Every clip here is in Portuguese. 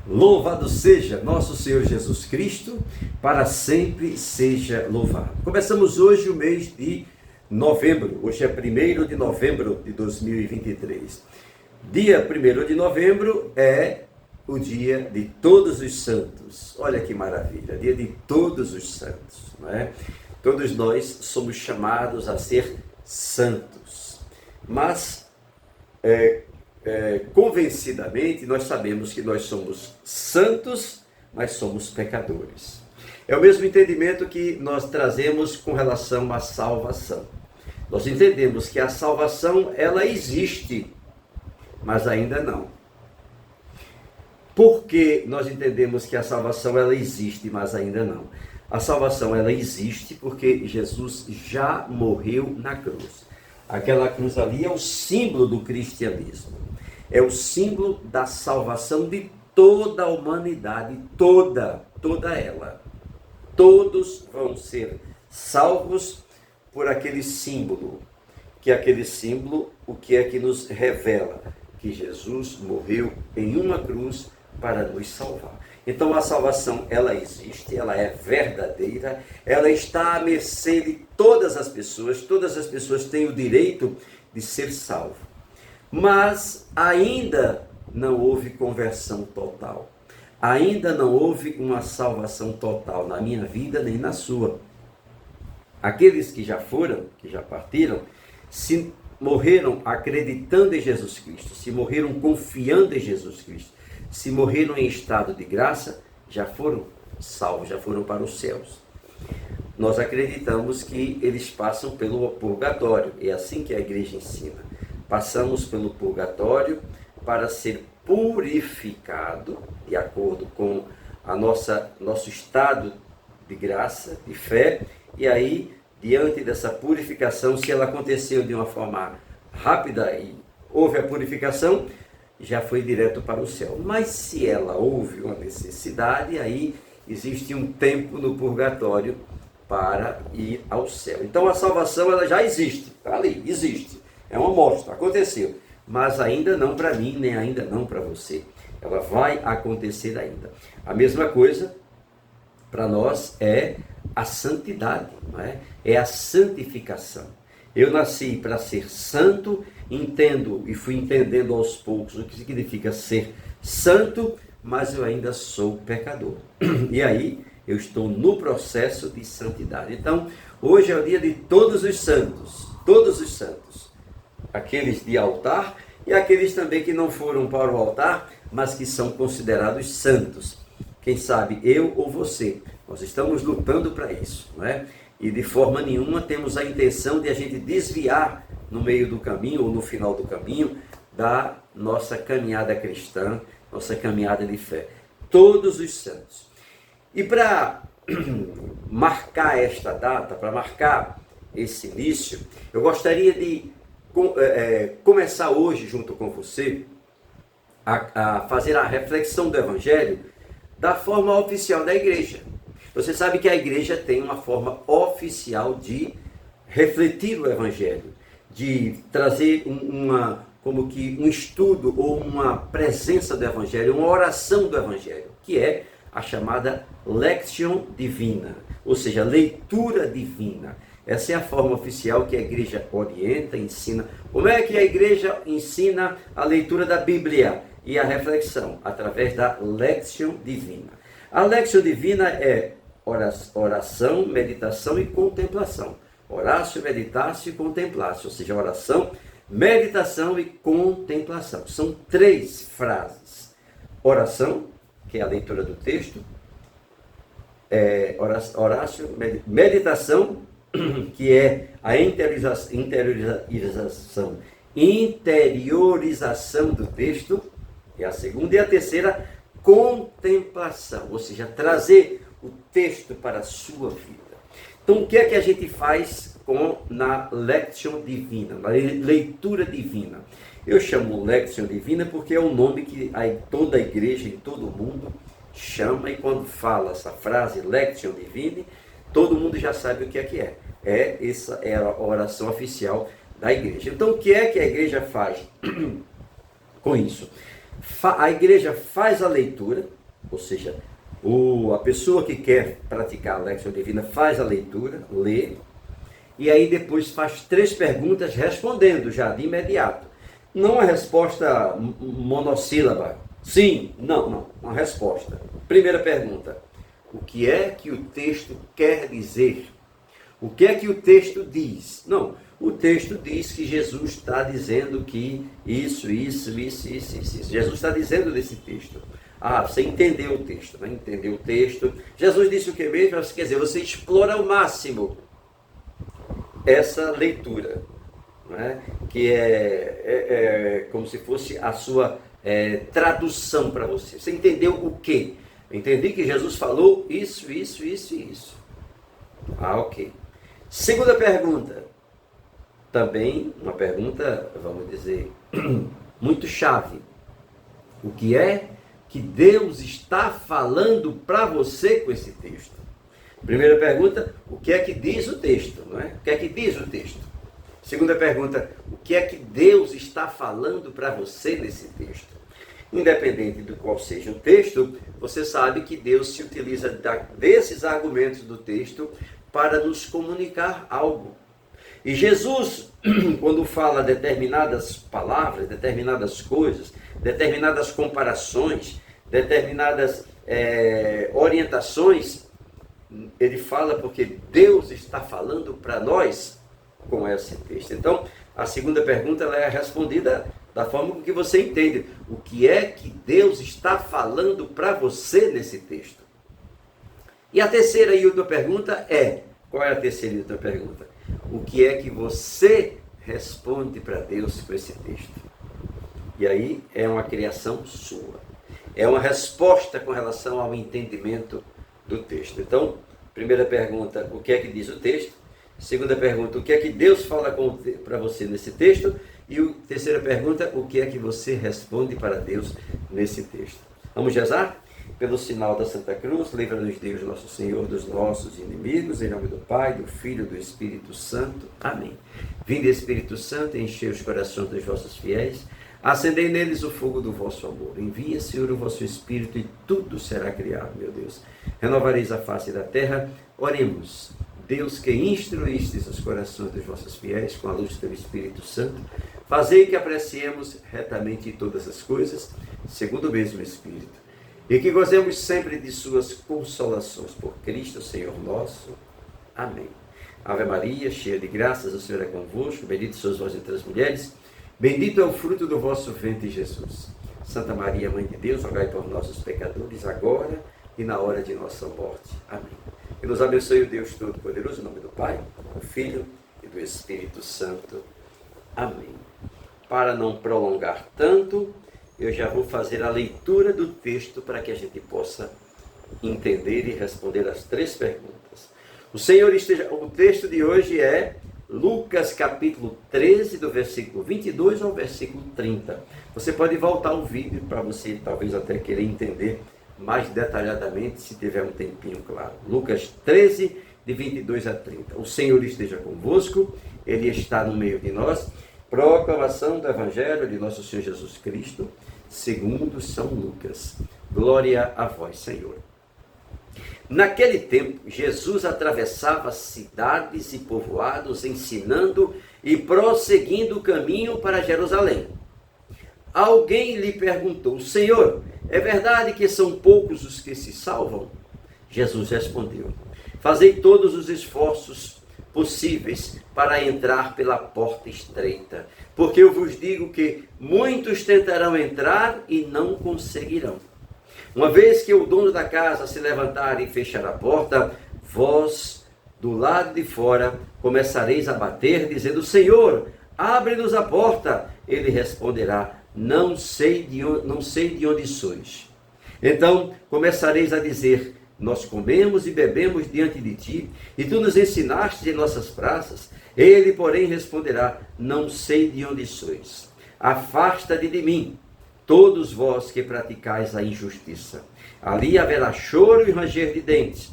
Louvado seja nosso Senhor Jesus Cristo, para sempre seja louvado. Começamos hoje o mês de novembro, hoje é 1º de novembro de 2023. Dia 1º de novembro é o dia de todos os santos. Olha que maravilha, dia de todos os santos, não é? Todos nós somos chamados a ser santos, mas convencidamente nós sabemos que nós somos santos, mas somos pecadores. É o mesmo entendimento que nós trazemos com relação à salvação. Nós entendemos que a salvação, ela existe, mas ainda não. Por que nós entendemos que a salvação, ela existe, mas ainda não? A salvação, ela existe porque Jesus já morreu na cruz. Aquela cruz ali é o símbolo do cristianismo. É o símbolo da salvação de toda a humanidade, toda ela. Todos vão ser salvos por aquele símbolo. Que aquele símbolo, o que é que nos revela? Que Jesus morreu em uma cruz para nos salvar. Então a salvação, ela existe, ela é verdadeira, ela está à mercê de todas as pessoas têm o direito de ser salvo. Mas ainda não houve conversão total. Ainda não houve uma salvação total na minha vida nem na sua. Aqueles que já foram, que já partiram, se morreram acreditando em Jesus Cristo, se morreram confiando em Jesus Cristo, se morreram em estado de graça, já foram salvos, já foram para os céus. Nós acreditamos que eles passam pelo purgatório, é assim que a igreja ensina. Passamos pelo purgatório para ser purificado, de acordo com nosso estado de graça, de fé, e aí, diante dessa purificação, se ela aconteceu de uma forma rápida e houve a purificação, já foi direto para o céu. Mas se ela houve uma necessidade, aí existe um tempo no purgatório para ir ao céu. Então a salvação, ela já existe, está ali, existe. É uma amostra, aconteceu. Mas ainda não para mim, nem ainda não para você. Ela vai acontecer ainda. A mesma coisa para nós é a santidade, não é? É a santificação. Eu nasci para ser santo, entendo e fui entendendo aos poucos o que significa ser santo, mas eu ainda sou pecador. E aí eu estou no processo de santidade. Então, hoje é o dia de todos os santos, aqueles de altar e aqueles também que não foram para o altar, mas que são considerados santos. Quem sabe eu ou você, nós estamos lutando para isso, não é? E de forma nenhuma temos a intenção de a gente desviar no meio do caminho ou no final do caminho da nossa caminhada cristã, nossa caminhada de fé. Todos os santos. E para marcar esta data, para marcar esse início, eu gostaria de começar hoje junto com você a fazer a reflexão do Evangelho da forma oficial da igreja. Você sabe que a igreja tem uma forma oficial de refletir o Evangelho, de trazer como que um estudo ou uma presença do Evangelho, uma oração do Evangelho, que é a chamada Lectio Divina, ou seja, leitura divina. Essa é a forma oficial que a igreja orienta, ensina. Como é que a igreja ensina a leitura da Bíblia e a reflexão? Através da Lectio Divina. A Lectio Divina é oração, meditação e contemplação. Oratio, meditatio e contemplatio, ou seja, oração, meditação e contemplação. São 3 frases. Oração, que é a leitura do texto, oratio, meditação, que é a interiorização do texto, é a segunda, e a terceira, contemplação, ou seja, trazer o texto para a sua vida. Então, o que é que a gente faz na Lectio Divina, na leitura divina? Eu chamo Lectio Divina porque é o nome que toda a igreja em todo o mundo chama, e quando fala essa frase, Lectio Divina, todo mundo já sabe o que é. Essa é a oração oficial da igreja. Então, o que é que a igreja faz com isso? A igreja faz a leitura, ou seja, a pessoa que quer praticar a Lexio Divina faz a leitura, lê, e aí depois faz 3 perguntas respondendo já de imediato. Não a resposta monossílaba, sim, não, uma resposta. Primeira pergunta, o que é que o texto quer dizer? O que é que o texto diz? Não, o texto diz que Jesus está dizendo que isso. Jesus está dizendo desse texto. Você entendeu o texto, né? Entendeu o texto. Jesus disse o que mesmo? Quer dizer, você explora ao máximo essa leitura, né? Que é como se fosse a sua tradução para você. Você entendeu o quê? Eu entendi que Jesus falou isso. Ok. Segunda pergunta. Também uma pergunta, vamos dizer, muito chave. O que é que Deus está falando para você com esse texto? Primeira pergunta, o que é que diz o texto? Não é? O que é que diz o texto? Segunda pergunta, o que é que Deus está falando para você nesse texto? Independente do qual seja o texto, você sabe que Deus se utiliza desses argumentos do texto para nos comunicar algo. E Jesus, quando fala determinadas palavras, determinadas coisas, determinadas comparações, determinadas orientações, ele fala porque Deus está falando para nós com esse texto. Então, a segunda pergunta ela é respondida da forma que você entende. O que é que Deus está falando para você nesse texto? E a terceira e última pergunta é, qual é a terceira e última pergunta? O que é que você responde para Deus com esse texto? E aí é uma criação sua. É uma resposta com relação ao entendimento do texto. Então, primeira pergunta, o que é que diz o texto? Segunda pergunta, o que é que Deus fala para você nesse texto? E a terceira pergunta, o que é que você responde para Deus nesse texto? Vamos rezar? Pelo sinal da Santa Cruz, livra-nos Deus, nosso Senhor, dos nossos inimigos, em nome do Pai, do Filho e do Espírito Santo. Amém. Vinde, Espírito Santo, enchei os corações dos vossos fiéis, acendei neles o fogo do vosso amor. Envia, Senhor, o vosso Espírito e tudo será criado, meu Deus. Renovareis a face da terra. Oremos. Deus, que instruístes os corações dos vossos fiéis com a luz do teu Espírito Santo, fazei que apreciemos retamente todas as coisas, segundo o mesmo Espírito, e que gozemos sempre de suas consolações. Por Cristo, Senhor nosso. Amém. Ave Maria, cheia de graças, o Senhor é convosco. Bendita sois vós entre as mulheres. Bendito é o fruto do vosso ventre, Jesus. Santa Maria, Mãe de Deus, rogai por nós, os pecadores, agora e na hora de nossa morte. Amém. Que nos abençoe o Deus Todo-Poderoso, em nome do Pai, do Filho e do Espírito Santo. Amém. Para não prolongar tanto, eu já vou fazer a leitura do texto para que a gente possa entender e responder as 3 perguntas. O texto de hoje é Lucas capítulo 13, do versículo 22 ao versículo 30. Você pode voltar o vídeo para você talvez até querer entender mais detalhadamente, se tiver um tempinho, claro. Lucas 13, de 22 a 30. O Senhor esteja convosco, Ele está no meio de nós. Proclamação do Evangelho de nosso Senhor Jesus Cristo, segundo São Lucas. Glória a vós, Senhor. Naquele tempo, Jesus atravessava cidades e povoados, ensinando e prosseguindo o caminho para Jerusalém. Alguém lhe perguntou: Senhor, é verdade que são poucos os que se salvam? Jesus respondeu: fazei todos os esforços possíveis para entrar pela porta estreita, porque eu vos digo que muitos tentarão entrar e não conseguirão. Uma vez que o dono da casa se levantar e fechar a porta, vós, do lado de fora, começareis a bater, dizendo: Senhor, abre-nos a porta. Ele responderá: não sei de onde sois. Então começareis a dizer: nós comemos e bebemos diante de ti, e tu nos ensinaste em nossas praças. Ele, porém, responderá: não sei de onde sois. Afasta-te de mim, todos vós que praticais a injustiça. Ali haverá choro e ranger de dentes,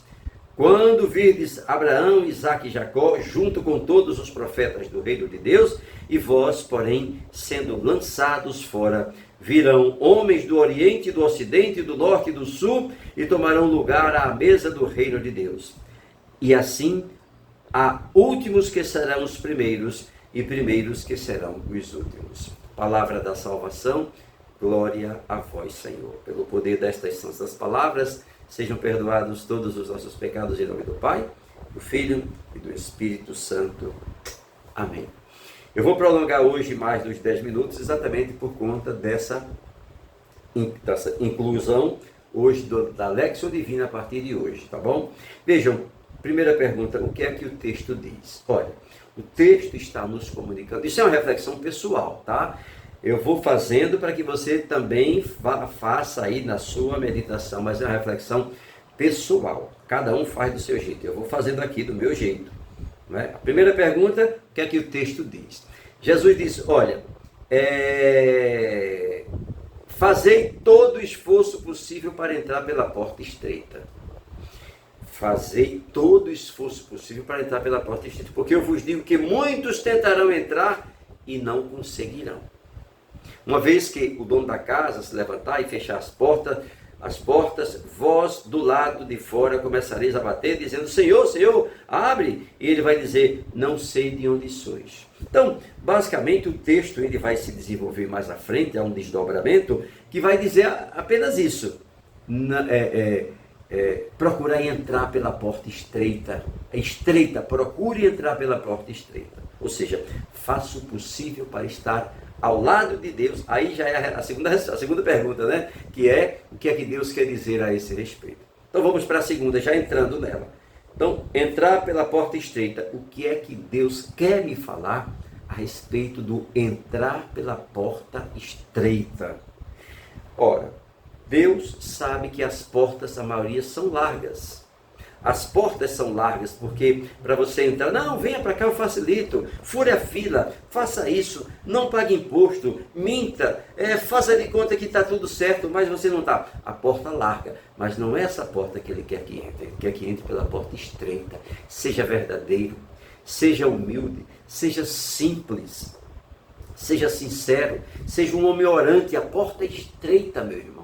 quando virdes Abraão, Isaque e Jacó, junto com todos os profetas do reino de Deus, e vós, porém, sendo lançados fora Virão homens do Oriente, do Ocidente, do Norte e do Sul e tomarão lugar à mesa do reino de Deus. E assim há últimos que serão os primeiros e primeiros que serão os últimos. Palavra da salvação, glória a vós, Senhor. Pelo poder destas santas palavras, sejam perdoados todos os nossos pecados em nome do Pai, do Filho e do Espírito Santo. Amém. Eu vou prolongar hoje mais dos 10 minutos, exatamente por conta dessa inclusão hoje da Lexio Divina a partir de hoje, tá bom? Vejam, primeira pergunta, o que é que o texto diz? Olha, o texto está nos comunicando, isso é uma reflexão pessoal, tá? Eu vou fazendo para que você também faça aí na sua meditação, mas é uma reflexão pessoal, cada um faz do seu jeito, eu vou fazendo aqui do meu jeito. Né? A primeira pergunta, o que é que o texto diz? Jesus diz, olha, fazei todo o esforço possível para entrar pela porta estreita. Fazei todo o esforço possível para entrar pela porta estreita, porque eu vos digo que muitos tentarão entrar e não conseguirão. Uma vez que o dono da casa se levantar e fechar as portas, vós do lado de fora começareis a bater, dizendo, Senhor, Senhor, abre. E ele vai dizer, não sei de onde sois. Então, basicamente, o texto ele vai se desenvolver mais à frente, há um desdobramento, que vai dizer apenas isso. Procurai entrar pela porta estreita. Procure entrar pela porta estreita. Ou seja, faça o possível para estar ao lado de Deus. Aí já é a segunda pergunta, né? Que é, o que é que Deus quer dizer a esse respeito? Então vamos para a segunda, já entrando nela. Então, entrar pela porta estreita. O que é que Deus quer me falar a respeito do entrar pela porta estreita? Ora, Deus sabe que as portas, a maioria, são largas. As portas são largas, porque para você entrar, não, venha para cá, eu facilito, fure a fila, faça isso, não pague imposto, minta, faça de conta que está tudo certo, mas você não está. A porta larga, mas não é essa porta que ele quer que entre, ele quer que entre pela porta estreita. Seja verdadeiro, seja humilde, seja simples, seja sincero, seja um homem orante. A porta é estreita, meu irmão.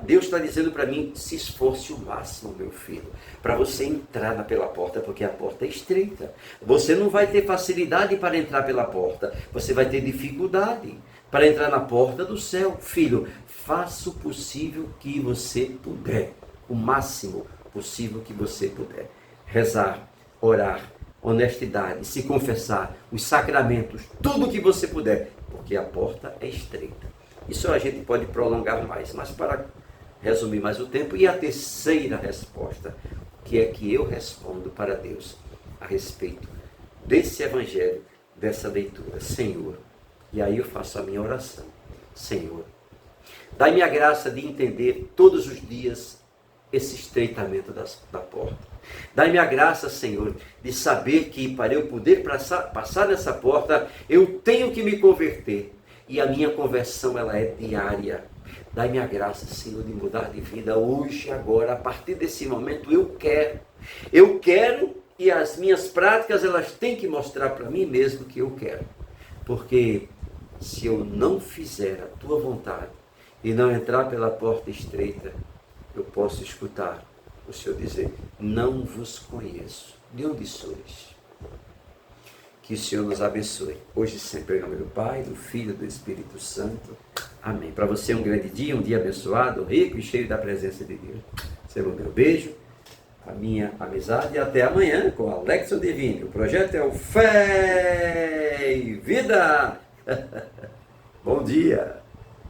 Deus está dizendo para mim, se esforce o máximo, meu filho, para você entrar pela porta, porque a porta é estreita. Você não vai ter facilidade para entrar pela porta, você vai ter dificuldade para entrar na porta do céu. Filho, faça o possível que você puder, o máximo possível que você puder. Rezar, orar, honestidade, se confessar, os sacramentos, tudo que você puder, porque a porta é estreita. Isso a gente pode prolongar mais, mas para resumir mais o tempo, e a terceira resposta, que é que eu respondo para Deus a respeito desse evangelho, dessa leitura. Senhor, e aí eu faço a minha oração. Senhor, dai-me a graça de entender todos os dias esse estreitamento da porta. Dai-me a graça, Senhor, de saber que para eu poder passar nessa porta, eu tenho que me converter. E a minha conversão, ela é diária. Dai-me a graça, Senhor, de mudar de vida hoje, agora, a partir desse momento, eu quero. Eu quero, e as minhas práticas, elas têm que mostrar para mim mesmo que eu quero. Porque se eu não fizer a tua vontade e não entrar pela porta estreita, eu posso escutar o Senhor dizer, não vos conheço. De onde sois? Que o Senhor nos abençoe. Hoje sempre em nome do Pai, do Filho e do Espírito Santo. Amém. Para você um grande dia, um dia abençoado, rico e cheio da presença de Deus. Receba o meu beijo, a minha amizade e até amanhã com a Lexio Divina. O projeto é o Fé e Vida. Bom dia.